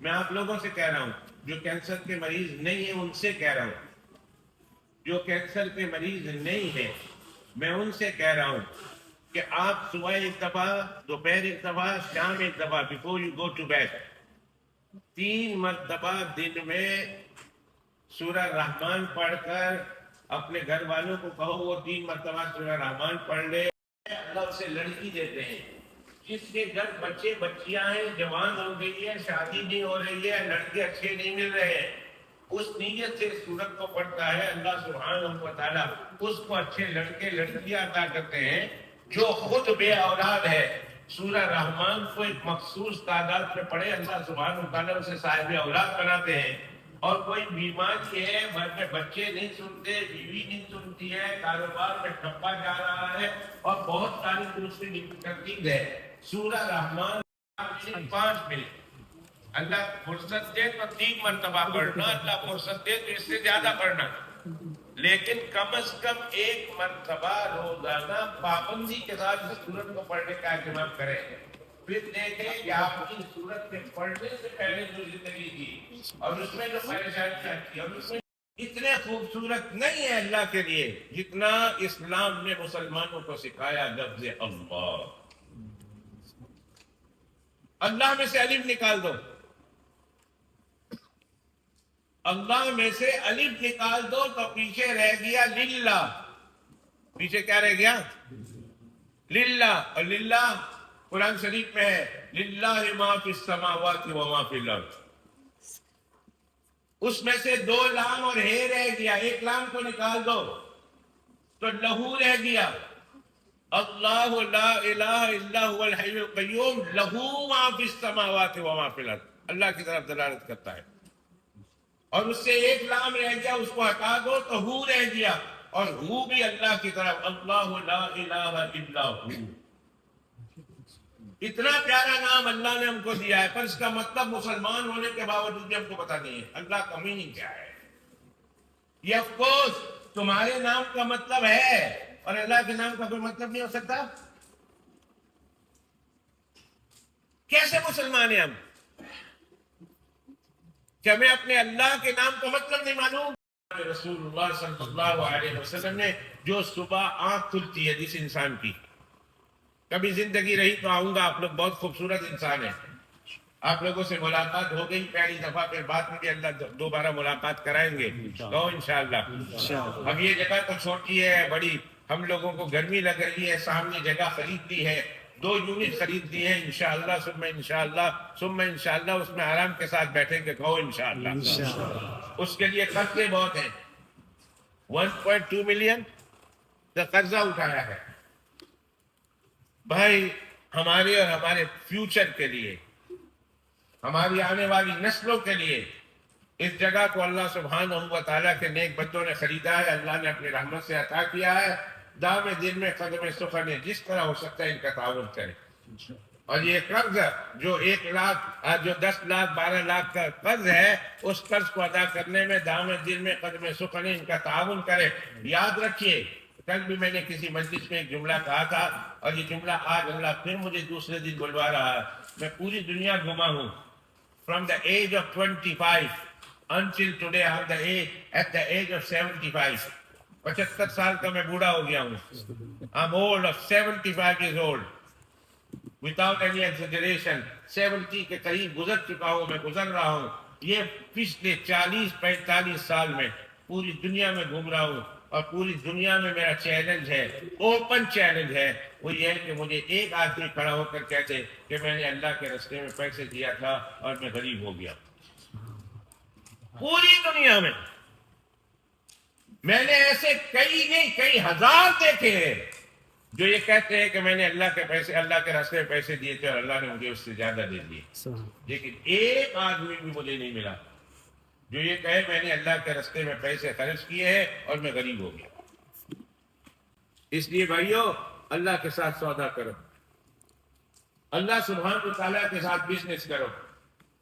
میں آپ لوگوں سے کہہ رہا ہوں جو کینسر کے مریض نہیں ہیں ان سے کہہ رہا ہوں، جو کینسر کے مریض نہیں ہیں میں ان سے کہہ رہا ہوں کہ آپ صبح ایک دفعہ، دوپہر ایک دفعہ، شام ایک دفعہ، before you go to bed 3 مرتبہ دن میں سورہ رحمان پڑھ کر اپنے گھر والوں کو کہو وہ 3 مرتبہ سورہ رحمان پڑھ لے۔ اللہ اسے لڑکی دیتے ہیں، جس کے گھر بچے بچیاں ہیں، جوان ہو گئی ہے، شادی نہیں ہو رہی ہے، لڑکے اچھے نہیں مل رہے ہیں، اس نیت سے سورت کو پڑھتا ہے، اللہ سبحانہ و تعالیٰ اس کو اچھے لڑکے لڑکیاں عطا کرتے ہیں۔ جو خود بے اولاد ہے سورہ رحمان کو ایک مخصوص تعداد میں پڑھے، اللہ سبحانہ و تعالیٰ اسے صاحب اولاد بناتے ہیں۔ اور کوئی بیماری ہے، گھر میں بچے نہیں سنتے، بیوی نہیں سنتی ہے، کاروبار میں ٹھپا جا رہا ہے، اور بہت ساری دوسری ترتیب ہے، سورہ رحمان 5 منٹ اللہ فرصت دے تو 3 مرتبہ پڑھنا، اللہ فرصت دے تو اس سے زیادہ پڑھنا، لیکن کم از کم 1 مرتبہ روزانہ پابندی کے ساتھ سورت کو پڑھنے کا اہتمام کریں۔ پھر دیکھیں کہ آپ کی سورت کے پڑھنے سے پہلے جو زندگی کی اور اس میں جو پریشانیاں کی اور اس میں اتنے خوبصورت نہیں ہے اللہ کے لیے جتنا اسلام نے مسلمانوں کو سکھایا لفظ اللہ۔ اللہ میں سے الف نکال دو، اللہ میں سے الف نکال دو تو پیچھے رہ گیا للہ۔ پیچھے کیا رہ گیا؟ للہ۔ اور للہ قرآن شریف میں ہے للہ ما فی السماوات و ما فی الارض۔ اس میں سے 2 لام اور ہے رہ گیا، 1 لام کو نکال دو تو لہو رہ گیا۔ اللہ لا الہ الا هو الحی القیوم لہو ما فی السماوات و ما فی الارض، اللہ کی طرف دلالت کرتا ہے۔ اور اس سے 1 لام رہ گیا، اس کو ہٹا دو تو ہو رہ گیا، اور ہو بھی اللہ کی طرف، اللہ لا الہ الا ہو۔ اتنا پیارا نام اللہ نے ہم کو دیا ہے، پر اس کا مطلب مسلمان ہونے کے باوجود بھی ہم کو پتا نہیں ہے اللہ کا میننگ کیا ہے۔ یہ آف کورس تمہارے نام کا مطلب ہے اور اللہ کے نام کا کوئی مطلب نہیں ہو سکتا۔ کیسے مسلمان ہیں ہم کہ ہمیں اپنے اللہ کے نام کا مطلب نہیں معلوم؟ رسول اللہ صلی اللہ علیہ وسلم نے جو صبح آنکھ کھلتی ہے جس انسان کی، کبھی زندگی رہی تو آؤں گا، آپ لوگ بہت خوبصورت انسان ہیں، آپ لوگوں سے ملاقات ہو گئی پہلی دفعہ، پھر بعد میں بھی اللہ دوبارہ ملاقات کرائیں گے تو انشاءاللہ۔ اب یہ جگہ تو چھوٹی ہے، بڑی ہم لوگوں کو گرمی لگ رہی ہے، سامنے جگہ خرید لی ہے، 2 یونٹ خرید دی ہے، انشاءاللہ ثم انشاءاللہ ثم انشاءاللہ اس میں آرام کے ساتھ بیٹھیں گے، کہو انشاءاللہ۔ اس کے لیے قرضے بہت ہیں، 1.2 ملین کا قرضہ اٹھایا ہے بھائی، ہمارے اور ہمارے فیوچر کے لیے، ہماری آنے والی نسلوں کے لیے۔ اس جگہ کو اللہ سبحانہ و تعالیٰ کے نیک بندوں نے خریدا ہے، اللہ نے اپنی رحمت سے عطا کیا ہے، دام دل میں قدم سخن ہے، جس طرح ہو سکتا ہے ان کا تعاون کرے۔ اور یہ قرض جو 1 لاکھ جو 10 لاکھ 12 لاکھ کا قرض ہے، اس قرض کو ادا کرنے میں دام دل میں قدم سخن ان کا تعاون کرے۔ یاد رکھیے کل بھی میں نے کسی مجلس میں ایک جملہ کہا تھا، اور یہ جملہ آج اللہ پھر مجھے دوسرے دن بلوا رہا ہے۔ میں پوری دنیا گھما ہوں، from the age of 25 until today at the age of 75۔ 75 سال کا میں بوڑھا ہو گیا ہوں۔ I'm old of 75 years old without any exaggeration۔ 70 کے قریب گزر چکا ہوں، میں گزر رہا ہوں۔ یہ پچھلے 40-45 سال میں پوری دنیا میں گھوم رہا ہوں، اور پوری دنیا میں میرا چیلنج ہے، اوپن چیلنج ہے، وہ یہ ہے کہ مجھے ایک آدمی کھڑا ہو کر کہتے کہ میں نے اللہ کے راستے میں پیسے دیا تھا اور میں غریب ہو گیا۔ پوری دنیا میں نے ایسے کئی نہیں کئی ہزار دیکھے ہیں جو یہ کہتے ہیں کہ میں نے اللہ کے راستے میں پیسے دیے تھے اور اللہ نے مجھے اس سے زیادہ دے دیے، لیکن ایک آدمی بھی مجھے نہیں ملا جو یہ کہے میں نے اللہ کے راستے میں پیسے خرچ کیے ہیں اور میں غریب ہو گیا۔ اس لیے بھائیو اللہ کے ساتھ سودا کرو، اللہ سبحانہ وتعالیٰ کے ساتھ بزنس کرو،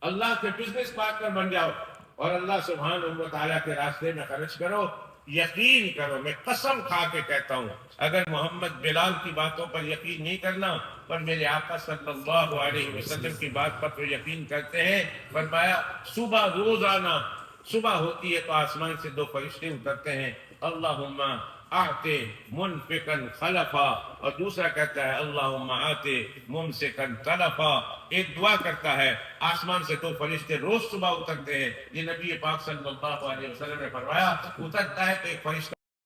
اللہ کے بزنس پارٹنر بن جاؤ اور اللہ سبحانہ وتعالیٰ کے راستے میں خرچ کرو۔ یقین کرو، میں قسم کھا کے کہتا ہوں، اگر محمد بلال کی باتوں پر یقین نہیں کرنا پر میرے آقا صلی اللہ علیہ وسلم کی بات پر تو یقین کرتے ہیں۔ فرمایا صبح روزانہ صبح ہوتی ہے تو آسمان سے دو فرشتے اترتے ہیں، اللہم آتے منفقن خلفا، اور دوسرا کہتا ہے اللہم آتے ممسکن تلفا۔ ایک دعا کرتا ہے، آسمان سے دو فرشتے روز صبح اترتے ہیں، یہ نبی پاک صلی اللہ علیہ وسلم نے فرمایا۔ اترتا ہے تو ایک فرشتہ